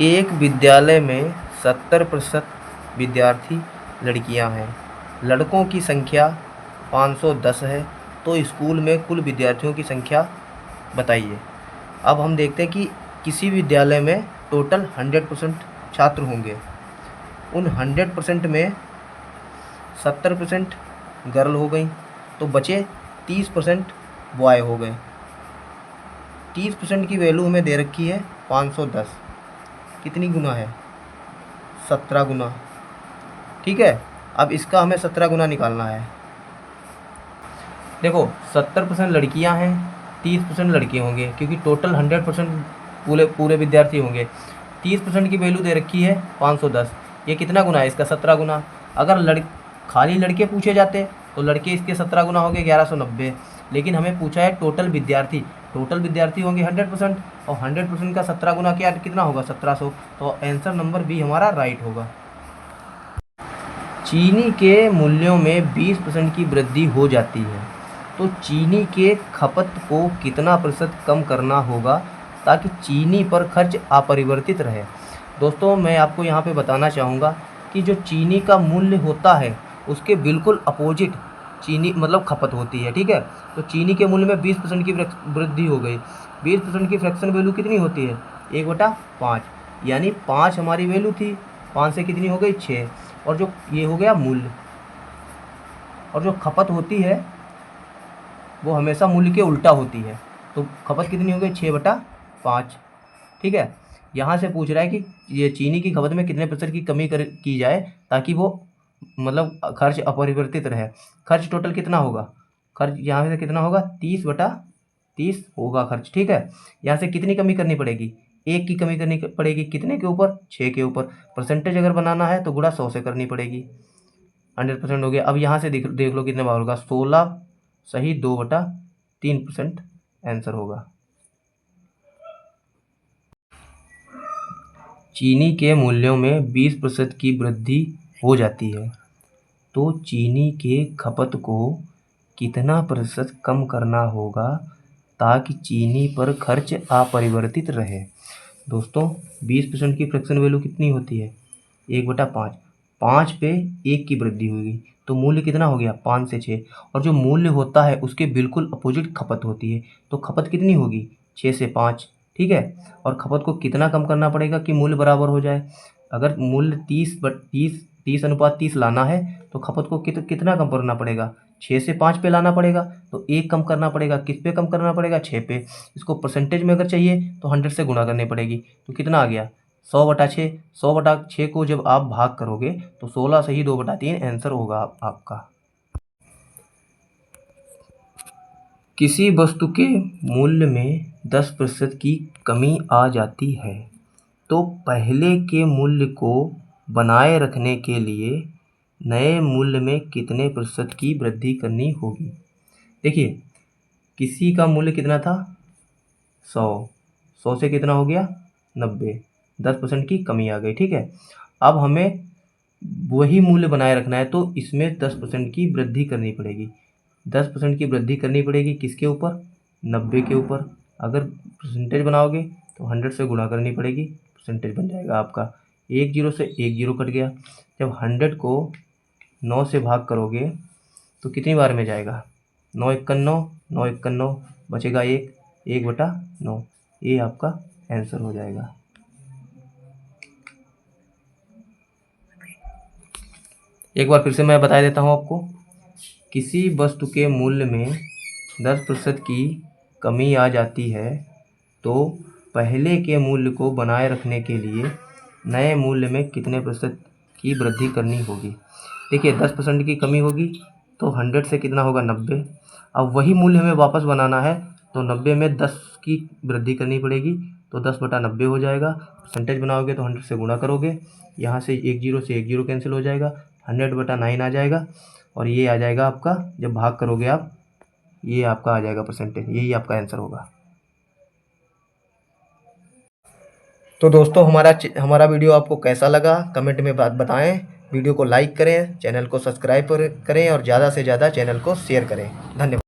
एक विद्यालय में 70% विद्यार्थी लड़कियां हैं, लड़कों की संख्या 510 है, तो स्कूल में कुल विद्यार्थियों की संख्या बताइए। अब हम देखते हैं कि किसी विद्यालय में टोटल 100% छात्र होंगे। उन 100% में 70% गर्ल हो गई, तो बचे 30% बॉय हो गए। 30% की वैल्यू हमें दे रखी है 510। कितनी गुना है? 17 गुना। ठीक है, अब इसका हमें 17 गुना निकालना है। देखो 70% लड़कियां हैं, 30% लड़के होंगे, क्योंकि टोटल 100% पूरे पूरे विद्यार्थी होंगे। 30% की वैल्यू दे रखी है 510। ये कितना गुना है? इसका 17 गुना। अगर खाली लड़के पूछे जाते तो लड़के इसके 17 गुना हो गए 1190, लेकिन हमें पूछा है टोटल विद्यार्थी। टोटल विद्यार्थी होंगे 100%, और 100% का 17 गुना कितना होगा? 1700। तो आंसर नंबर बी हमारा राइट होगा। चीनी के मूल्यों में 20% की वृद्धि हो जाती है, तो चीनी के खपत को कितना प्रतिशत कम करना होगा ताकि चीनी पर खर्च अपरिवर्तित रहे? दोस्तों, मैं आपको यहाँ पे बताना चाहूँगा कि जो चीनी का मूल्य होता है उसके बिल्कुल अपोजिट चीनी मतलब खपत होती है। ठीक है, तो चीनी के मूल्य में 20% की वृद्धि हो गई। 20% की फ्रैक्शन वैल्यू कितनी होती है? 1/5, यानी 5 हमारी वैल्यू थी, 5 से कितनी हो गई? 6। और जो ये हो गया मूल्य, और जो खपत होती है वो हमेशा मूल्य के उल्टा होती है। तो खपत कितनी हो गई? 6/5। ठीक है, यहाँ से पूछ रहा है कि ये चीनी की खपत में कितने प्रतिशत की कमी की जाए ताकि वो मतलब खर्च अपरिवर्तित रहे। खर्च टोटल कितना होगा? खर्च यहाँ से कितना होगा? 30/30 होगा खर्च। ठीक है, यहाँ से कितनी कमी करनी पड़ेगी? 1 की कमी करनी पड़ेगी। कितने के ऊपर? 6 के ऊपर। परसेंटेज अगर बनाना है तो गुणा 100 से करनी पड़ेगी। 100% हो गया। अब यहाँ से देख लो कितने बार होगा? 16 सही 2/3% आंसर होगा। चीनी के मूल्यों में 20% की वृद्धि हो जाती है, तो चीनी के खपत को कितना प्रतिशत कम करना होगा ताकि चीनी पर खर्च अपरिवर्तित रहे? दोस्तों, 20% की फ्रैक्शन वैल्यू कितनी होती है? 1/5। 5 पे 1 की वृद्धि होगी, तो मूल्य कितना हो गया? 5 से 6। और जो मूल्य होता है उसके बिल्कुल अपोजिट खपत होती है, तो खपत कितनी होगी? 6 से 5। ठीक है, और खपत को कितना कम करना पड़ेगा कि मूल्य बराबर हो जाए? अगर मूल्य 30/30 लाना है तो खपत को कितना कम करना पड़ेगा? 6 से 5 पे लाना पड़ेगा, तो 1 कम करना पड़ेगा। किस पे कम करना पड़ेगा? 6 पे। इसको परसेंटेज में अगर चाहिए तो 100 से गुणा करनी पड़ेगी। तो कितना आ गया? 100/6। 100/6 को जब आप भाग करोगे तो 16 सही 2/3 आंसर होगा आपका। किसी वस्तु के मूल्य में 10% की कमी आ जाती है, तो पहले के मूल्य को बनाए रखने के लिए नए मूल्य में कितने प्रतिशत की वृद्धि करनी होगी? देखिए, किसी का मूल्य कितना था? 100। 100 से कितना हो गया? 90। 10% की कमी आ गई। ठीक है, अब हमें वही मूल्य बनाए रखना है, तो इसमें 10% की वृद्धि करनी पड़ेगी। 10% की वृद्धि करनी पड़ेगी किसके ऊपर? 90 के ऊपर। अगर परसेंटेज बनाओगे तो 100 से गुणा करनी पड़ेगी, परसेंटेज बन जाएगा आपका। 1 जीरो से 1 जीरो कट गया। जब 100 को 9 से भाग करोगे तो कितनी बार में जाएगा? 9 एक्कन 9, 9 एक्कन 9, बचेगा 1, 1/9। ये आपका आंसर हो जाएगा। एक बार फिर से मैं बता देता हूँ आपको। किसी वस्तु के मूल्य में 10% की कमी आ जाती है, तो पहले के मूल्य को बनाए रखने के लिए नए मूल्य में कितने प्रतिशत की वृद्धि करनी होगी? देखिए, 10% की कमी होगी तो 100 से कितना होगा? 90। अब वही मूल्य हमें वापस बनाना है, तो 90 में 10 की वृद्धि करनी पड़ेगी, तो 10/90 हो जाएगा। परसेंटेज बनाओगे तो 100 से गुणा करोगे, यहाँ से 1 जीरो से 1 जीरो कैंसिल हो जाएगा, 100/9 आ जाएगा, और ये आ जाएगा आपका, जब भाग करोगे आप, ये आपका आ जाएगा परसेंटेज। यही आपका आंसर होगा। तो दोस्तों, हमारा वीडियो आपको कैसा लगा कमेंट में बताएं। वीडियो को लाइक करें, चैनल को सब्सक्राइब करें और ज़्यादा से ज़्यादा चैनल को शेयर करें। धन्यवाद।